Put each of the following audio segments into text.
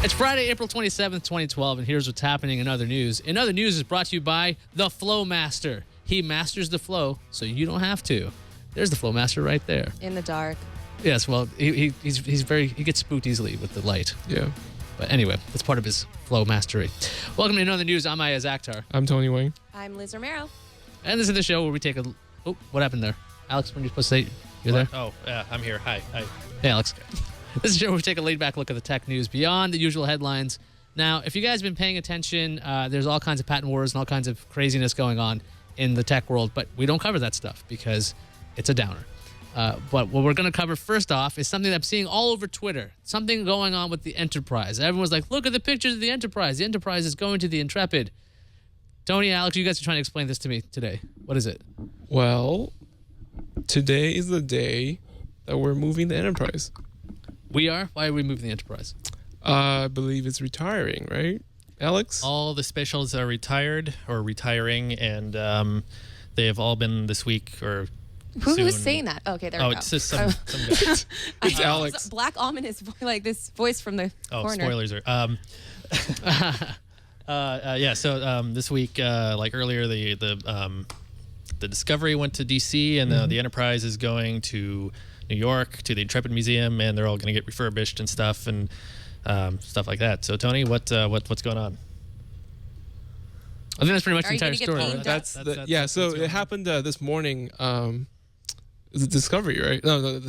It's Friday, April 27th, 2012, and here's what's happening in other news. In other news is brought to you by the Flow Master. He masters the flow, so you don't have to. There's the Flow Master right there. In the dark. Yes, well, he gets spooked easily with the light. Yeah. But anyway, that's part of his flow mastery. Welcome to Another News. I'm Ayaz Akhtar. I'm Tony Wayne. I'm Liz Romero. And this is the show where we take a... Oh, what happened there? Alex, when you're supposed to say... You're there? Oh, yeah, I'm here. Hi. Hey, Alex. This is a show where we take a laid-back look at the tech news beyond the usual headlines. Now, if you guys have been paying attention, there's all kinds of patent wars and all kinds of craziness going on in the tech world, but we don't cover that stuff because it's a downer. But what we're going to cover first off is something that I'm seeing all over Twitter. Something going on with the Enterprise. Everyone's like, look at the pictures of the Enterprise. The Enterprise is going to the Intrepid. Tony, Alex, you guys are trying to explain this to me today. What is it? Well, today is the day that we're moving the Enterprise. We are? Why are we moving the Enterprise? I believe it's retiring, right, Alex? All the specials are retired or retiring, and they have all been this week or Who's saying that? Okay, there we go. It's just some guy. It's Alex. Black ominous, like this voice from the corner. Spoilers are. Yeah. So this week, like earlier, the Discovery went to DC, and the Enterprise is going to New York to the Intrepid Museum, and they're all going to get refurbished and stuff stuff like that. So Tony, what's going on? I think that's pretty much Are the you gonna entire get story. paid? Yeah. So it happened this morning. Is it Discovery, right? No,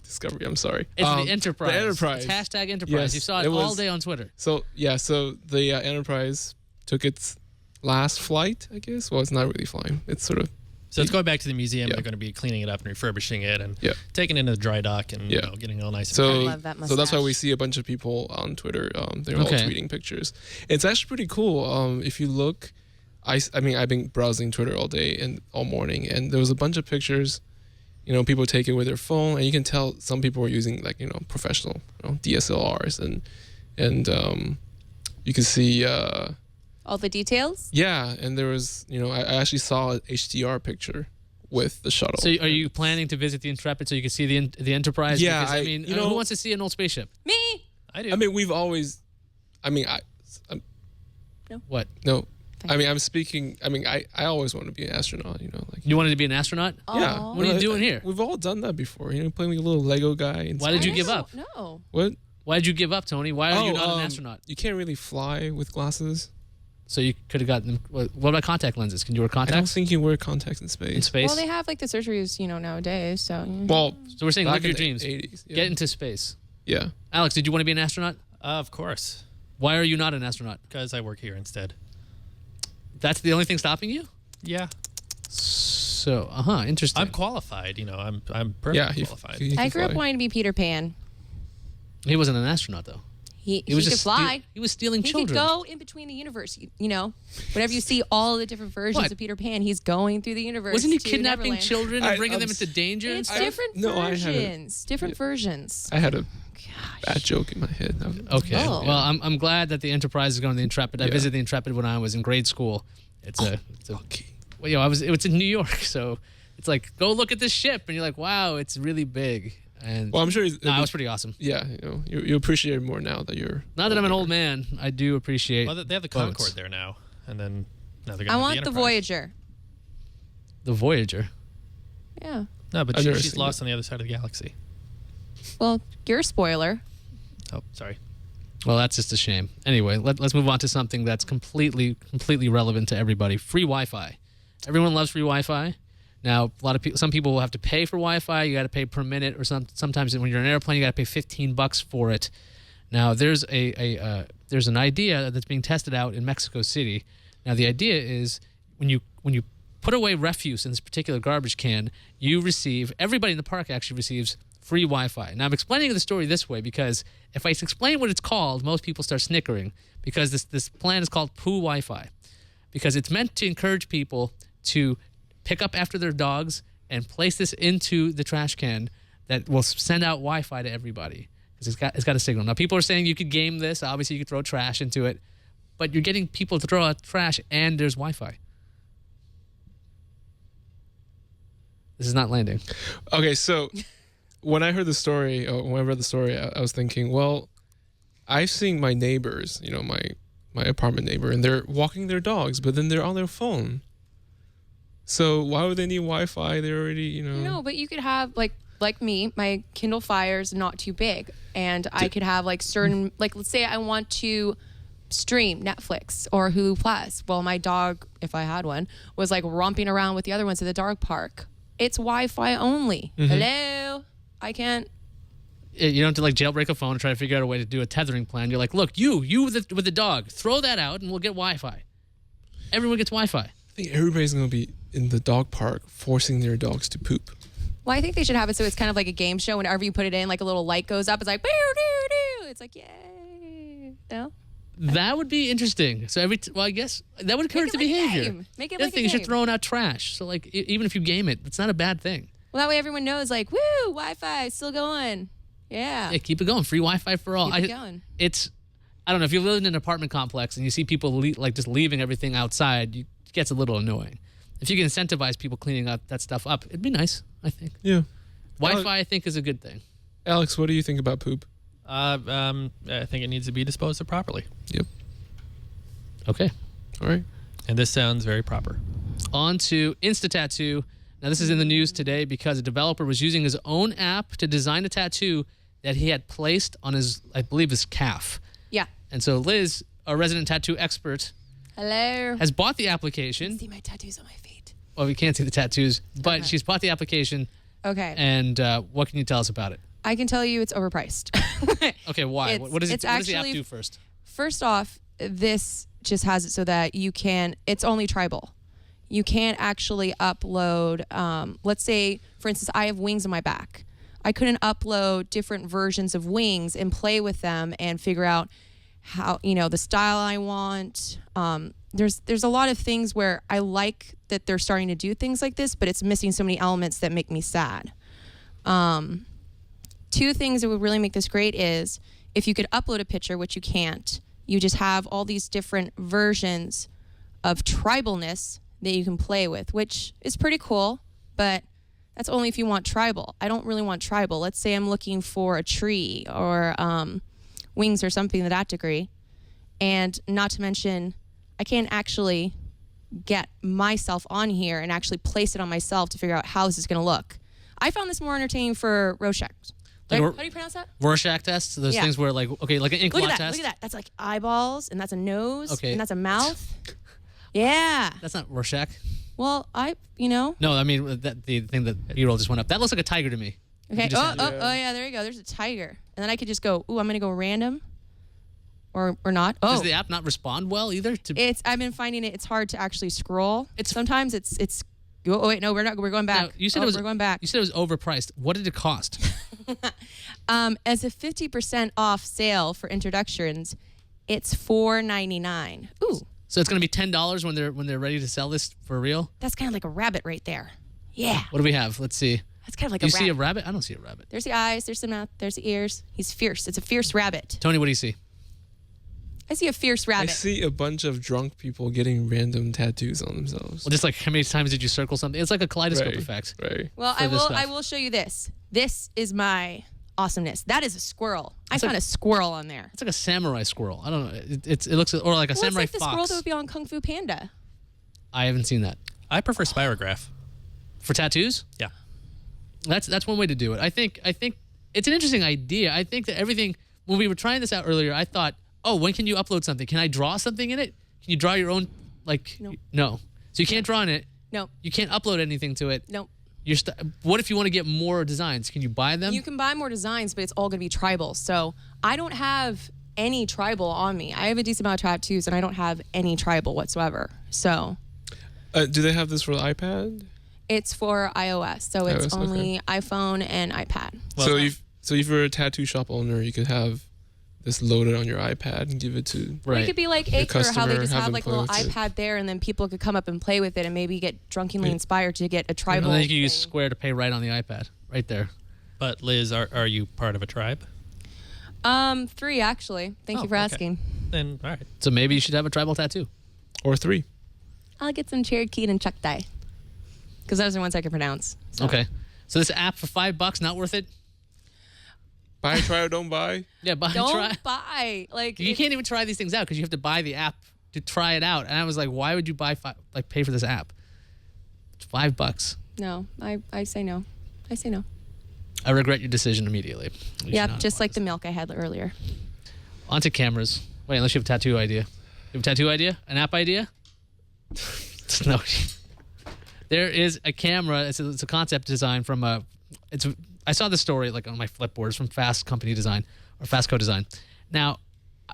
Discovery. I'm sorry. It's the Enterprise. The Enterprise. It's hashtag Enterprise. Yes, You saw it all day on Twitter. So the Enterprise took its last flight, I guess. Well, it's not really flying. It's sort of. So it's going back to the museum. Yeah. They're going to be cleaning it up and refurbishing it and Yeah. taking it into the dry dock and Yeah. getting it all nice and So, I love that so that's why mustache. we see a bunch of people on Twitter. They're all Okay. tweeting pictures. It's actually pretty cool. If you look, I mean, I've been browsing Twitter all day and all morning, and there was a bunch of pictures. People take it with their phone, and you can tell some people are using professional DSLRs, and you can see. All the details? Yeah, and there was, I actually saw an HDR picture with the shuttle. So are you planning to visit the Intrepid so you can see the Enterprise? Yeah, Because, who wants to see an old spaceship? Me? I do. I mean, we've always, What? no, I mean, I'm speaking, I always want to be an astronaut, You wanted to be an astronaut? yeah. Aw. What are you doing here? We've all done that before, playing like a little Lego guy. And Why did you I give know, up? No. What? Why did you give up, Tony? Why are you not an astronaut? You can't really fly with glasses. So you could have gotten... What about contact lenses? Can you wear I don't contacts think you wear contacts in space. in space? Well, they have like the surgeries, nowadays. So. Well, So we're saying back live your in the dreams. 80s. Yeah. Get into space. Yeah. Alex, did you want to be an astronaut? Of course, Why are you not an astronaut? because I work here instead. That's the only thing stopping you? Yeah, So, interesting. I'm qualified. I'm perfectly Yeah. qualified. I grew up fly. wanting to be Peter Pan. He wasn't an astronaut, though. He was could just fly. he was stealing He children. could go in between the universe. Whenever you see all the different versions What? of Peter Pan, he's going through the universe. Wasn't he to kidnapping Neverland. children and bringing them I'm into danger and It's stuff? different No, I haven't. versions. Different versions. I had a Gosh. bad joke in my head. Okay. Oh. Well, I'm glad that the Enterprise is going to the Intrepid. I Yeah. visited the Intrepid when I was in grade school. It's a Okay. well, it's in New York, so it's like go look at this ship, and you're like, wow, it's really big. And Well, I'm sure. it was pretty awesome. Yeah, you appreciate it more now that you're. Now that I'm an old man, I do appreciate. Well, they have the boats. Concorde there now, and then now they're going to I have want the the Enterprise. Voyager. The Voyager. Yeah. No, but I've never she's seen lost on the other side of the galaxy. Well, you're a spoiler. Oh, sorry. Well, that's just a shame. Anyway, let's move on to something that's completely relevant to everybody. Free Wi-Fi. Everyone loves free Wi-Fi. Now, some people will have to pay for Wi-Fi. You got to pay per minute, or sometimes when you're in an airplane, you got to pay $15 for it. Now, there's there's an idea that's being tested out in Mexico City. Now, the idea is when you put away refuse in this particular garbage can, everybody in the park actually receives free Wi-Fi. Now, I'm explaining the story this way because if I explain what it's called, most people start snickering because this plan is called Poo Wi-Fi because it's meant to encourage people to pick up after their dogs and place this into the trash can that will send out Wi-Fi to everybody because it's got a signal. Now, people are saying you could game this. Obviously, you could throw trash into it, but you're getting people to throw out trash and there's Wi-Fi. This is not landing. Okay, so when I heard the story, when I read the story, I was thinking, well, I've seen my neighbors, my apartment neighbor, and they're walking their dogs, but then they're on their phone. So why would they need Wi-Fi? They're already, No, but you could have like me, my Kindle Fire's not too big, and I could have like certain let's say I want to stream Netflix or Hulu Plus. Well, my dog, if I had one, was like romping around with the other ones at the dog park. It's Wi-Fi only. Hello, I can't. You don't have to like jailbreak a phone and try to figure out a way to do a tethering plan. You're like, look, you with the dog, throw that out and we'll get Wi-Fi. Everyone gets Wi-Fi. I think everybody's going to be in the dog park forcing their dogs to poop. Well, I think they should have it so it's kind of like a game show. Whenever you put it in, like a little light goes up. It's like, boo-doo-doo. It's like, yay. No? That would be interesting. So I guess that would encourage the Make it like a behavior. game. Make it The like thing a is, you're game. throwing out trash. So like, even if you game it, it's not a bad thing. Well, that way everyone knows, like, woo, Wi-Fi, still going. Yeah. Yeah, keep it going. Free Wi-Fi for all. Keep it going. I don't know, if you live in an apartment complex and you see people just leaving everything outside, it gets a little annoying. If you can incentivize people cleaning up that stuff up, it'd be nice, I think. Yeah. Wi-Fi, I think, is a good thing. Alex, what do you think about poop? I think it needs to be disposed of properly. Yep. Okay. All right. And this sounds very proper. On to Insta Tattoo. Now, this is in the news today because a developer was using his own app to design a tattoo that he had placed on his calf. Yeah. And so Liz, a resident tattoo expert, Hello. has bought the application. See my tattoos on my feet. Well, we can't see the tattoos, but she's bought the application. Okay. And what can you tell us about it? I can tell you it's overpriced. Okay, why? It's- What does it's the app actually- do first? First off, this just has it so that it's only tribal. You can't actually upload, let's say, for instance, I have wings on my back. I couldn't upload different versions of wings and play with them and figure out how, the style I want. There's a lot of things where I like that they're starting to do things like this, but it's missing so many elements that make me sad. Two things that would really make this great is if you could upload a picture, which you can't, you just have all these different versions of tribalness that you can play with, which is pretty cool, but that's only if you want tribal. I don't really want tribal. Let's say I'm looking for a tree or wings or something to that degree. And not to mention, I can't actually get myself on here and actually place it on myself to figure out how this is going to look. I found this more entertaining for Rorschach. Like How do you pronounce that? Rorschach tests? So those Yeah. things where like an ink Look blot at that. test? Look at that. That's like eyeballs, and that's a nose, Okay. and that's a mouth. Yeah. That's not Rorschach. Well, No, I mean the thing that B-roll just went up. That looks like a tiger to me. Okay. You just Oh, had- oh, yeah. There you go. There's a tiger, and then I could just go. Ooh, I'm gonna go random, or not. Oh, Does the app not respond well either? I've been finding it's hard to actually scroll. It's- Sometimes it's. Oh wait, no, we're not. We're going back. Now, you said we're going back. You said it was overpriced. What did it cost? As a 50% off sale for introductions, it's $4.99. Ooh, So it's going to be $10 when they're ready to sell this for real. that's kind of like a rabbit right there. Yeah, What do we have? Let's see. that's kind of like Do a you see a rabbit. rabbit? I don't see a rabbit. There's the eyes. There's the mouth. There's the ears. He's fierce. It's a fierce rabbit. Tony, what do you see? I see a fierce I rabbit. see a bunch of drunk people getting random tattoos on themselves. Well, just like how many times did you circle something? It's like a kaleidoscope Right. effect. Right. Well, for I this will. stuff. I will show you this. This is my awesomeness. That is a squirrel. I It's found like- a squirrel on there. It's like a samurai squirrel. I don't know. It looks or like a Well, it's samurai like the squirrel fox. that would be on Kung Fu Panda. I haven't seen that I prefer spirograph. for tattoos. Yeah. That's one way to do it. I think it's an interesting idea. I think that everything when we were trying this out earlier, I thought, oh, when can you upload something? Can I draw something in it? Can you draw your own Nope. No. So you can't draw in it. No, You can't upload anything to it. no. What if you want to get more designs? Can you buy them? You can buy more designs, but it's all going to be tribal. So I don't have any tribal on me. I have a decent amount of tattoos, and I don't have any tribal whatsoever. So Do they have this for the iPad? it's for iOS. So it's iOS, okay. only iPhone and iPad. Well, So if you're a tattoo shop owner, you could have this loaded on your iPad and give it to. Or right. it could be like Acre, how they customer, just have have them like a play little with it. iPad there, and then people could come up and play with it and maybe get drunkenly inspired to get a tribal. and then you can use thing. Square to pay right on the iPad, right there. but Liz, are you part of a tribe? 3 actually. Thank Oh, you for okay. asking. Then all right. So maybe you should have a tribal tattoo. Or 3. I'll get some Cherokee and Chuck Dye because those are ones I can pronounce. So. Okay. So this app for $5, not worth it. Buy, try, or don't buy. Yeah, buy, Don't try. buy. Like You can't even try these things out because you have to buy the app to try it out. And I was like, why would you pay for this app? It's $5. No, I say no. I say no. I regret your decision immediately. You should Yep, not just buy like the this. milk I had earlier. Onto cameras. Wait, unless you have a tattoo idea. You have a tattoo idea? An app idea? No. There is a camera. It's a concept design from I saw this story like on my Flipboards from Fast Company Design or Fast Co Design. Now,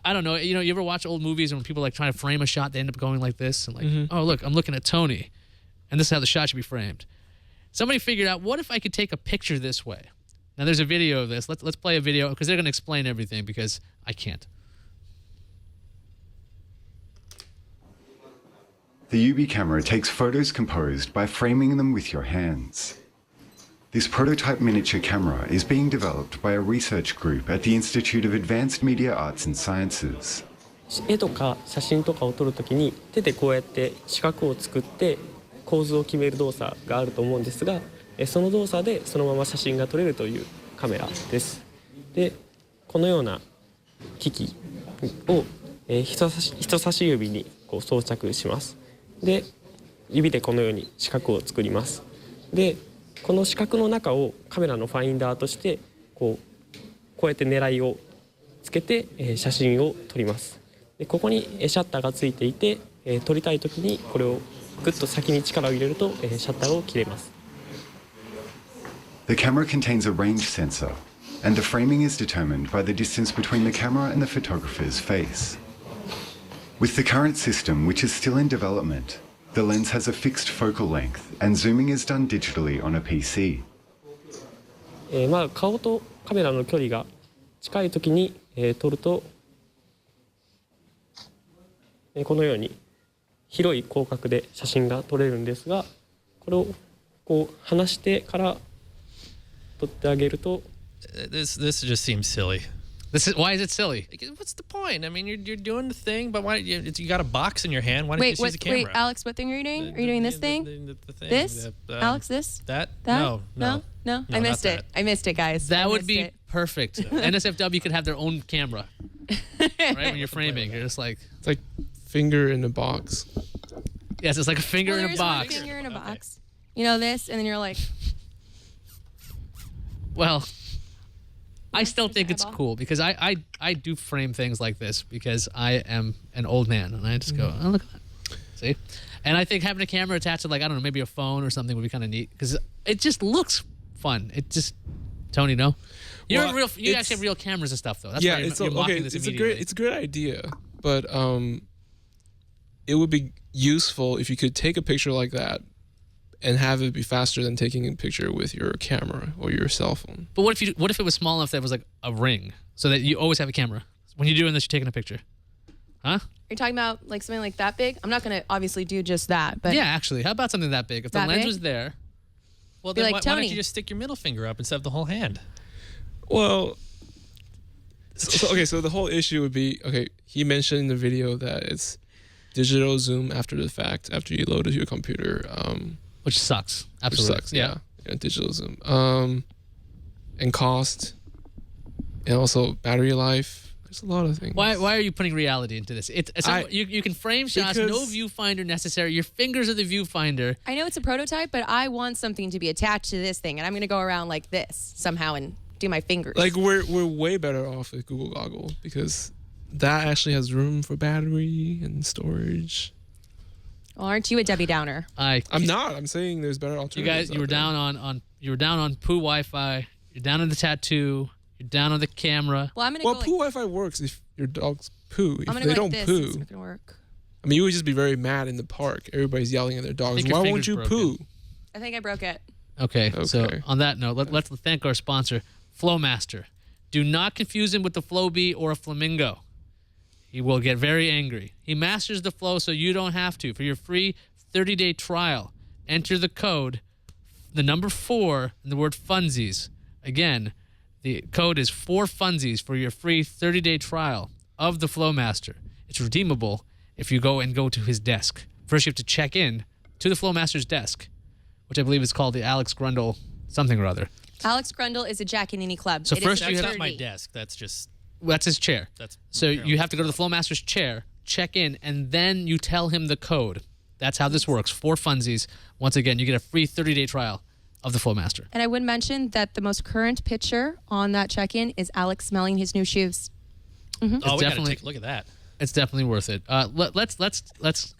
I don't know. You ever watch old movies and when people like trying to frame a shot, they end up going like this and like, oh look, I'm looking at Tony, and this is how the shot should be framed. Somebody figured out, what if I could take a picture this way? Now there's a video of this. Let's play a video because they're going to explain everything because I can't. The UB camera takes photos composed by framing them with your hands. This prototype miniature camera is being developed by a research group at the Institute of Advanced Media Arts and Sciences. 絵とか写真とかを撮るときに手でこうやって四角を作って構図を決める動作があると思うんですが、その動作でそのまま写真が撮れるというカメラです。で、このような機器を人差し指にこう装着します。で、指でこのように四角を作ります。で、この四角の中をカメラのファインダーとしてこうやって狙いをつけて写真を撮ります。で、ここにシャッターがついていて、撮りたい時にこれをグッと先に力を入れるとシャッターを切れます。The camera contains a range sensor, and the framing is determined by the distance between the camera and the photographer's face. With the current system, which is still in development, the lens has a fixed focal length, and zooming is done digitally on a PC. 顔とカメラの距離が近い時に撮るとこのように広い広角で写真が撮れるんですが、これをこう離してから撮ってあげると This just seems silly. Why is it silly? What's the point? I mean, you're doing the thing, but why you got a box in your hand? Why don't you just use a camera? Wait, Alex, what thing are you doing? Are you doing this thing? The thing. This? Alex, this? That? That? No. I missed it. I missed it, guys. That I would missed be it. perfect. NSFW could have their own camera, right? When you're framing, you're just like, It's like finger in a box. yes, it's like a finger Well, in a there's box. One finger in a Okay. box. You know this, and then you're like, Well, I still There's think your it's eyeball. cool because I do frame things like this because I am an old man and I just go, oh, look at that. See? And I think having a camera attached to like, I don't know, maybe a phone or something would be kind of neat because it just looks fun. It just, Tony, no? You're Well, you it's- actually have real cameras and stuff though. That's Yeah, why it's you're mocking okay. this It's a immediately. great idea, but it would be useful if you could take a picture like that and have it be faster than taking a picture with your camera or your cell phone. But what if it was small enough that it was like a ring so that you always have a camera? When you're doing this, you're taking a picture. Huh? you're talking about like something like that big. I'm not gonna obviously do just that, but Yeah, actually. How about something that big? If the That lens big? was there. Well, Be then like, why don't Tony. you just stick your middle finger up instead of the whole hand? Well, so the whole issue would be, okay, he mentioned in the video that it's digital zoom after the fact, after you load it to your computer, Which sucks. which Absolutely. sucks. Yeah, digital zoom. And cost, and also battery life. There's a lot of things. Why are you putting reality into this? You can frame shots, no because- viewfinder necessary. Your fingers are the viewfinder. I know it's a prototype, but I want something to be attached to this thing, and I'm gonna go around like this somehow and do my fingers. Like we're way better off with Google Goggle because that actually has room for battery and storage. Well, aren't you a Debbie Downer? I'm not. I'm saying there's better alternatives. You guys, you were out there. down on poo Wi-Fi. You're down on the tattoo. You're down on the camera. Well, I'm gonna Well, go. poo Wi-Fi works if your dogs poo. If I'm gonna they go like don't this. It's poo, not gonna work. I mean, you would just be very mad in the park. Everybody's yelling at their dogs. think your Why won't you finger's poo? broken. I think I broke it. Okay. So Okay. on that note, let's thank our sponsor, Flowmaster. Do not confuse him with the Flow Bee or a flamingo. He will get very angry. He masters the flow so you don't have to. For your free 30-day trial, enter the code, the number 4, and the word funsies. Again, the code is 4funsies for your free 30-day trial of the Flowmaster. It's redeemable if you go to his desk. First, you have to check in to the Flowmaster's desk, which I believe is called the Alex Grundle something or other. Alex Grundle is a Jack and Nini club. So It is first a you That's have- not my fraternity. desk. That's just That's his chair. that's. So you have to go to the Flowmaster's chair, check in, and then you tell him the code. That's how this works. For funsies. Once again, you get a free 30-day trial of the Flowmaster. And I would mention that the most current picture on that check-in is Alex smelling his new shoes. Oh, we gotta definitely- take a look at that. It's definitely worth it. Let's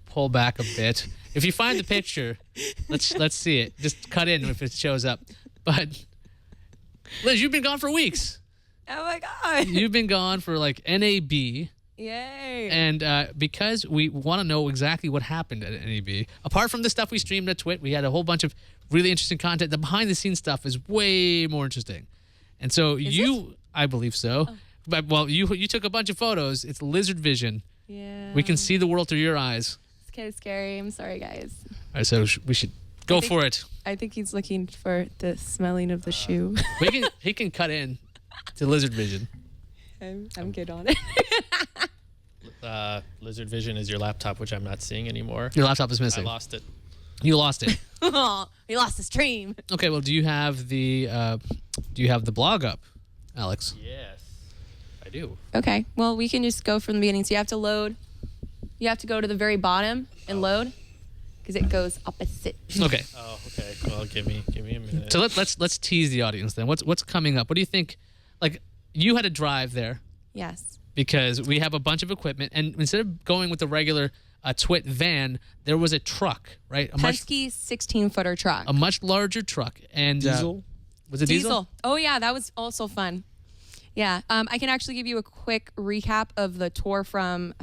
pull back a bit. If you find the picture, let's see it. Just cut in if it shows up. But Liz, you've been gone for weeks. Oh my God. You've been gone for like NAB. Yay. And because we want to know exactly what happened at NAB, apart from the stuff we streamed at TWiT, we had a whole bunch of really interesting content. The behind-the-scenes stuff is way more interesting. And so I believe so. But well, you took a bunch of photos. It's lizard vision. Yeah. We can see the world through your eyes. It's kind of scary. I'm sorry, guys. All right, so we should go think- for it. I think he's looking for the smelling of the shoe. He can cut in to lizard vision. I'm good on it. Lizard Vision is your laptop, which I'm not seeing anymore. Your laptop is I missing. lost it. You lost it. Oh, he lost his stream. Okay, well, do you have the blog up, Alex? Yes, I do. Okay. Well, we can just go from the beginning. So you have to load. You have to go to the very bottom and load because it goes opposite. Okay. Oh, okay. Well, give me a minute. So let's tease the audience then. What's coming up? What do you think? Like, you had to drive there Yes. because we have a bunch of equipment, and instead of going with the regular TWiT van, there was a truck, right? Penske 16-footer truck. A much larger truck, and Diesel. Was it diesel? Oh yeah, that was also fun. Yeah. I can actually give you a quick recap of the tour from.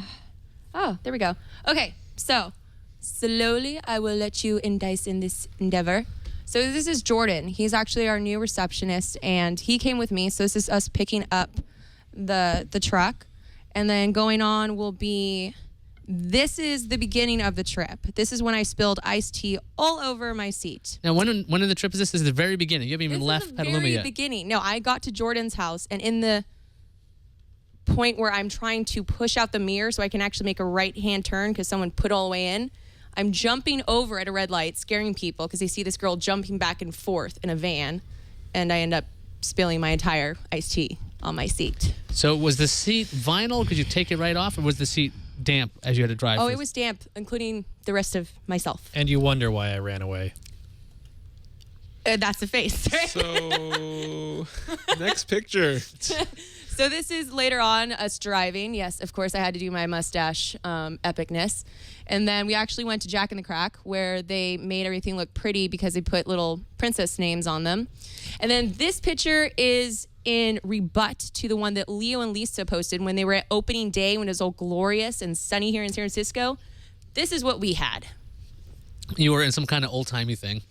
Oh, there we go. Okay, so slowly I will let you indice in this endeavor. So this is Jordan. He's actually our new receptionist, and he came with me. So this is us picking up the truck, and then going on will be. This is the beginning of the trip. This is when I spilled iced tea all over my seat. Now, when in the trip is this? This is the very beginning. You haven't even This left is the Petaluma very yet. beginning. No, I got to Jordan's house, and in the point where I'm trying to push out the mirror so I can actually make a right-hand turn because someone put all the way in, I'm jumping over at a red light, scaring people because they see this girl jumping back and forth in a van, and I end up spilling my entire iced tea on my seat. So was the seat vinyl? Could you take it right off, or was the seat damp as you had to drive? Oh, for- it was damp, including the rest of myself. And you wonder why I ran away. That's the face, right? So next picture. So this is later on us driving. Yes, of course, I had to do my mustache epicness. And then we actually went to Jack in the Crack where they made everything look pretty because they put little princess names on them. And then this picture is in rebut to the one that Leo and Lisa posted when they were at opening day when it was all glorious and sunny here in San Francisco. This is what we had. You were in some kind of old-timey thing.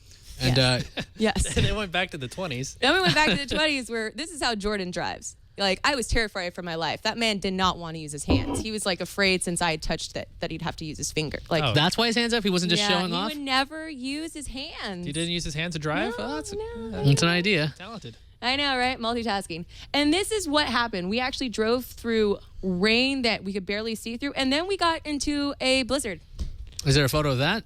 And Yes. And it went back to the 20s. Then we went back to the 20s where this is how Jordan drives. Like, I was terrified for my life. That man did not want to use his hands. He was like afraid since I had touched it that he'd have to use his finger. Like, Oh. that's why his hands up? He wasn't just showing he off? would never use his hands. He didn't use his hands to drive? No, Oh, that's no. It's an idea. talented. I know, right? Multitasking. And this is what happened. We actually drove through rain that we could barely see through, and then we got into a blizzard. Is there a photo of that?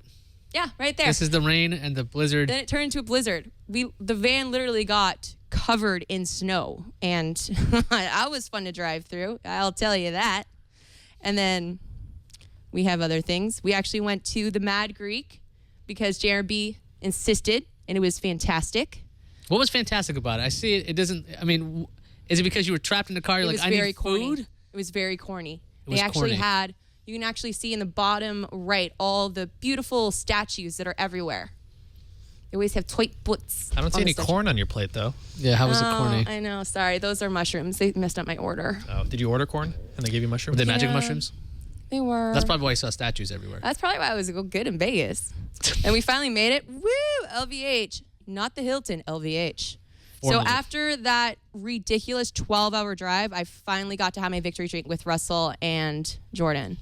Yeah, right there. This is the rain and the blizzard. Then it turned into a blizzard. The van literally got covered in snow, and that was fun to drive through. I'll tell you that. And then we have other things. We actually went to the Mad Greek because JRB insisted, and it was fantastic. What was fantastic about it? I see it. It doesn't. I mean, is it because you were trapped in the car? You're It like, was I very need corny. food. It was very corny. was They actually corny. had. You can actually see in the bottom right all the beautiful statues that are everywhere. They always have TWiT boots. I don't see on the any statue. corn on your plate, though. Yeah, how was it Oh, corny? I know. Sorry, those are mushrooms. They messed up my order. Oh, did you order corn? And they gave you mushrooms? Were they magic Yeah. mushrooms? They were. That's probably why you saw statues everywhere. That's probably why I was good in Vegas. And we finally made it. Woo! LVH. Not the Hilton, LVH. So Formally. after that ridiculous 12-hour drive, I finally got to have my victory drink with Russell and Jordan.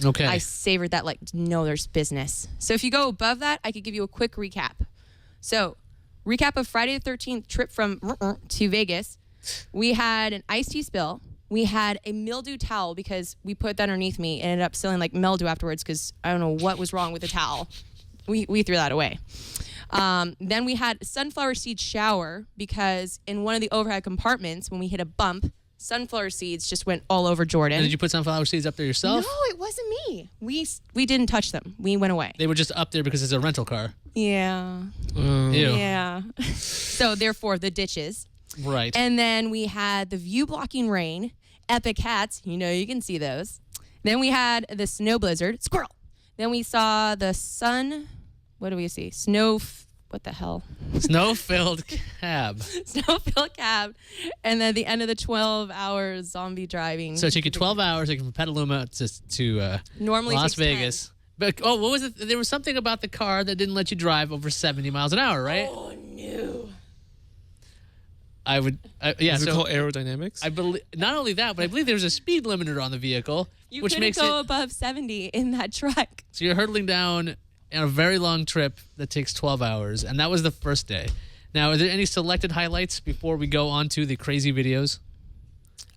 Okay. I savored that like no there's business. So if you go above that, I could give you a quick recap. So, recap of Friday the 13th trip from to Vegas. We had an iced tea spill. We had a mildew towel because we put that underneath me. It ended up spilling like mildew afterwards because I don't know what was wrong with the towel. We threw that away. Then we had sunflower seed shower because in one of the overhead compartments, when we hit a bump, sunflower seeds just went all over Jordan. And did you put sunflower seeds up there yourself? No, it wasn't me. We didn't touch them. We went away. They were just up there because it's a rental car. Yeah. Ew. Yeah. So therefore, the ditches. Right. And then we had the view blocking rain, epic hats. You know, you can see those. Then we had the snow blizzard, squirrel. Then we saw the sun. What do we see? What the hell? Snow-filled cab. Snow-filled cab. And then the end of the 12-hour zombie driving. So it took you 12 hours like from Petaluma to Normally Las takes 10. Vegas. But what was it? There was something about the car that didn't let you drive over 70 miles an hour, right? Oh, no. Yeah. Is it So called aerodynamics? I believe not only that, but I believe there's a speed limiter on the vehicle, You which couldn't makes go it above 70 in that truck. so you're hurtling down on a very long trip that takes 12 hours, and that was the first day. Now, are there any selected highlights before we go on to the crazy videos?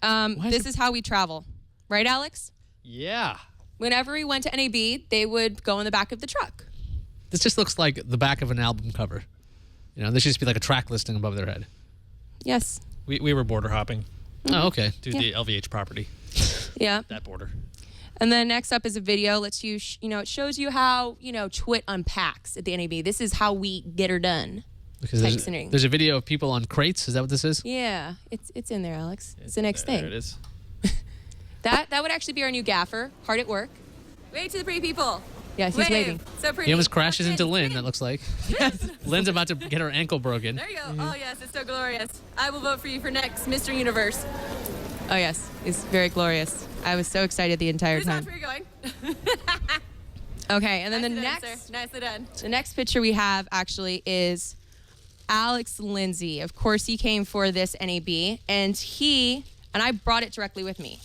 This is how we travel. Right, Alex? Yeah. Whenever we went to NAB, they would go in the back of the truck. This just looks like the back of an album cover. You know, this should just be like a track listing above their head. Yes. We were border hopping Oh, okay. to the LVH property, Yeah. that border. And then next up is a video. Lets you, it shows you how, TWiT unpacks at the NAB. This is how we get her done. Because there's a video of people on crates. Is that what this is? Yeah, it's in there, Alex. It's the next thing. There it is. That would actually be our new gaffer. Hard at work. Wave to the pretty people. Yeah, he's Wave. waving. So pretty. He almost crashes into Lynn, Spin. that looks like. Lynn's about to get her ankle broken. There you go. Oh, yes, it's so glorious. I will vote for you for next Mr. Universe. Oh yes, it's very glorious. I was so excited the entire Here's time. where you're going. Okay, and then Nicely the done, next sir. Nicely done. the next picture we have actually is Alex Lindsay. Of course, he came for this NAB, and I brought it directly with me.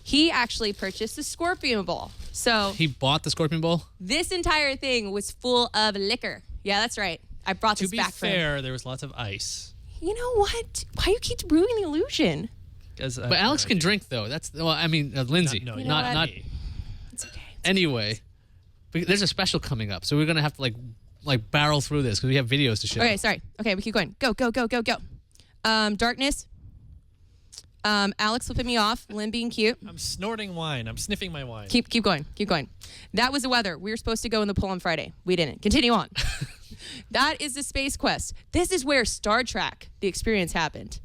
He actually purchased the Scorpion Bowl. So He bought the Scorpion Bowl? this entire thing was full of liquor. Yeah, that's right. I brought To this be back for him. fair, there was lots of ice. You know what? Why you keep ruining the illusion? But Alex can drink, though. Lindsay. No, You know not what? me. It's okay. anyway. But there's a special coming up, so we're gonna have to like barrel through this because we have videos to show. Okay, sorry. Okay, we keep going. Go, go, go, go, go. Darkness. Alex flipping me off. Lynn being cute. I'm snorting wine. I'm sniffing my wine. Keep going. Keep going. That was the weather. We were supposed to go in the pool on Friday. We didn't. Continue on. That is the Space Quest. This is where Star Trek, the experience, happened.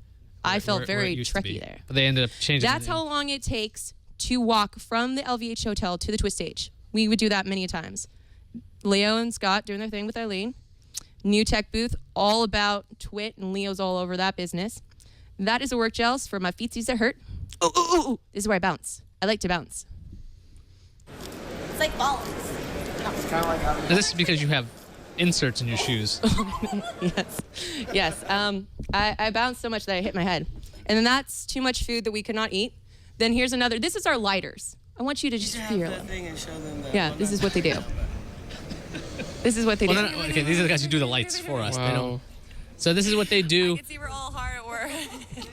I felt where it very used to Trekky be. there. But they ended up changing. That's how long it takes to walk from the LVH hotel to the TWiT stage. We would do that many times. Leo and Scott doing their thing with Eileen. New tech booth, all about TWiT, and Leo's all over that business. That is a work gels for my feetsies that hurt. Ooh, ooh, ooh, ooh. This is where I bounce. I like to bounce. It's like balls. And this is because you have inserts in your shoes. Yes. Yes. I bounced so much that I hit my head. And then that's too much food that we could not eat. Then here's another. This is our lighters. I want you to just feel it. Yeah, this is what they do. This is what they do. Well, okay, these are the guys who do the lights for us. They don't. Wow. So this is what they I do. can see we're all hard at work.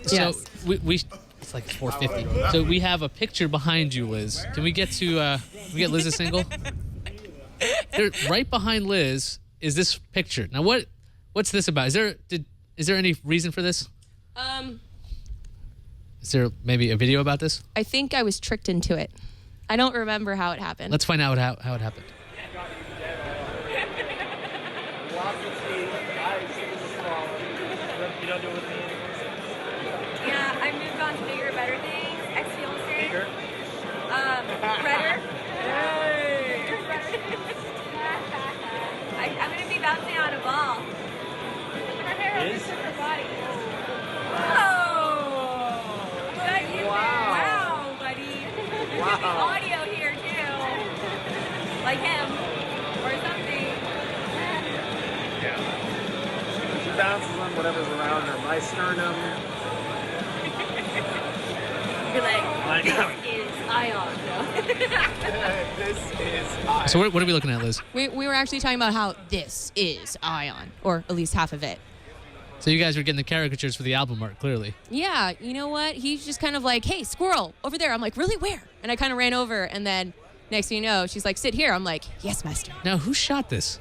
So Yes. we it's like 4:50. So we have a picture behind you, Liz. Can we get to can we get Liz's single? There, right behind Liz is this picture. Now what's this about? Is there any reason for this? Is there maybe a video about this? I think I was tricked into it. I don't remember how it happened. Let's find out how it happened. Yeah, I moved on to bigger, better things. Exfiltrate. Bigger. Redder. I'm gonna be bouncing on a ball. Her hair is her body. Oh! Good you. Wow, buddy. Wow. Audio here too. Like him. Or something. She bounces on whatever's around her. My sternum. You're like, this is Ion. This is I. So what are we looking at, Liz? We were actually talking about how this is Ion, or at least half of it. So you guys were getting the caricatures for the album art, clearly. Yeah, you know what? He's just kind of like, hey, squirrel, over there. I'm like, really, where? And I kind of ran over, and then next thing you know, she's like, sit here. I'm like, yes, master. Now who shot this?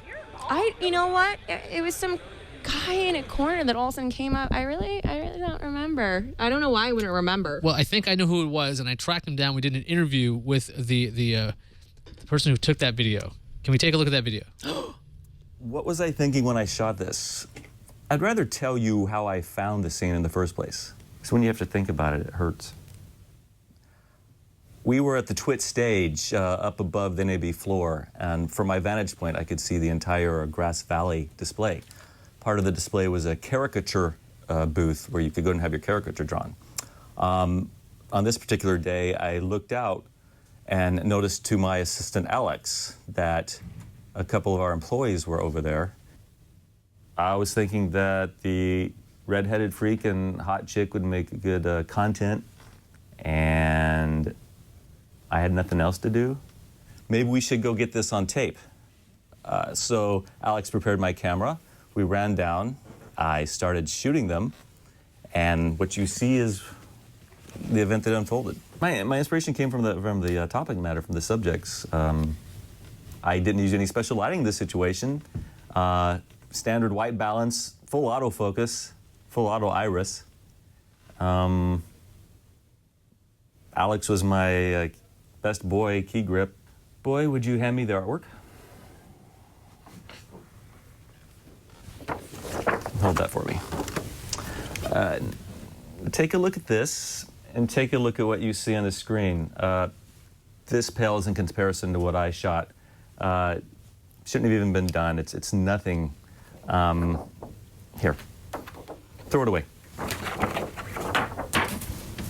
You know what? It was some guy in a corner that all of a sudden came up. I really don't remember. I don't know why I wouldn't remember. Well, I think I know who it was, and I tracked him down. We did an interview with the person who took that video. Can we take a look at that video? What was I thinking when I shot this? I'd rather tell you how I found the scene in the first place. So when you have to think about it, it hurts. We were at the TWiT stage up above the NAB floor, and from my vantage point, I could see the entire Grass Valley display. Part of the display was a caricature booth where you could go and have your caricature drawn. On this particular day, I looked out and noticed to my assistant Alex that a couple of our employees were over there. I was thinking that the redheaded freak and hot chick would make good content, and I had nothing else to do. Maybe we should go get this on tape. So Alex prepared my camera. We ran down. I started shooting them, and what you see is the event that unfolded. My inspiration came from the topic matter, from the subjects. I didn't use any special lighting in this situation. Standard white balance, full autofocus, full auto iris. Alex was my best boy key grip. Boy, would you hand me the artwork? Hold that for me. Take a look at this, and take a look at what you see on the screen. This pales in comparison to what I shot. Shouldn't have even been done. It's nothing. Here, throw it away.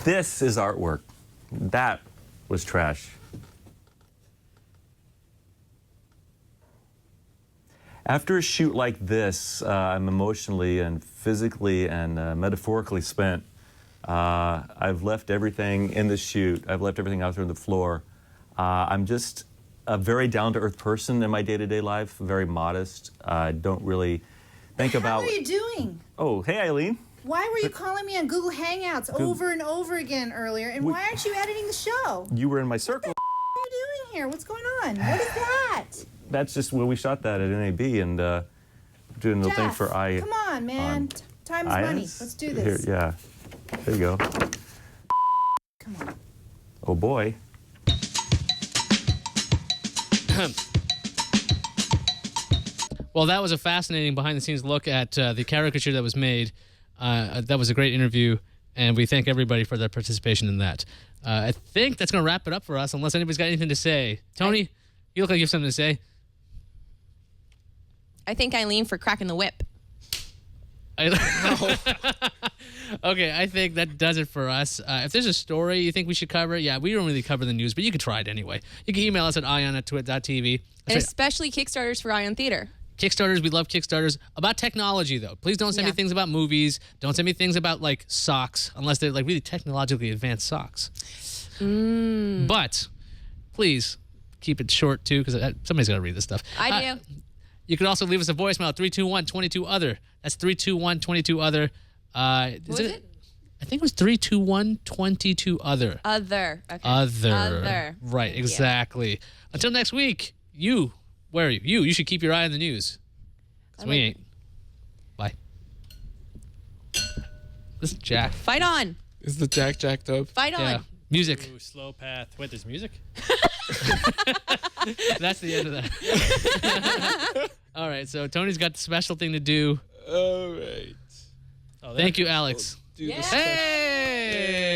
This is artwork. That was trash. After a shoot like this, I'm emotionally and physically and metaphorically spent. I've left everything in the shoot. I've left everything out there on the floor. I'm just a very down-to-earth person in my day-to-day life, very modest. I don't really think about... How are you doing? Oh, hey, Eileen. Why were you calling me on Google Hangouts over and over again earlier? And why aren't you editing the show? You were in my circle. What are you doing here? What's going on? What is that? That's just where we shot that at NAB, and doing a little thing for I. Come on, man. Time is money. Let's do this. Here, yeah. There you go. Come on. Oh, boy. Well, that was a fascinating behind-the-scenes look at the caricature that was made. That was a great interview, and we thank everybody for their participation in that. I think that's going to wrap it up for us, unless anybody's got anything to say. Tony, you look like you have something to say. I thank Eileen for cracking the whip. Okay, I think that does it for us. If there's a story you think we should cover, yeah, we don't really cover the news, but you can try it anyway. You can email us at ion@twit.tv. And especially Kickstarters for Ion Theater. Kickstarters, we love Kickstarters. About technology, though. Please don't send me things about movies. Don't send me things about, like, socks, unless they're, like, really technologically advanced socks. But please keep it short, too, because somebody's got to read this stuff. I do. You can also leave us a voicemail, 321-22-OTHER. That's 321-22-OTHER. What was it? I think it was 321-22-OTHER. Other. Okay. Other. Right, exactly. Until next week, where are you? You should keep your eye on the news. Because we ain't. Bye. This is Jack. Fight on. Is the Jack jacked up? Fight on. Yeah. Music. Ooh, slow path. Wait, there's music? That's the end of that. All right, so Tony's got the special thing to do. All right. Thank you, Alex. Do the Hey!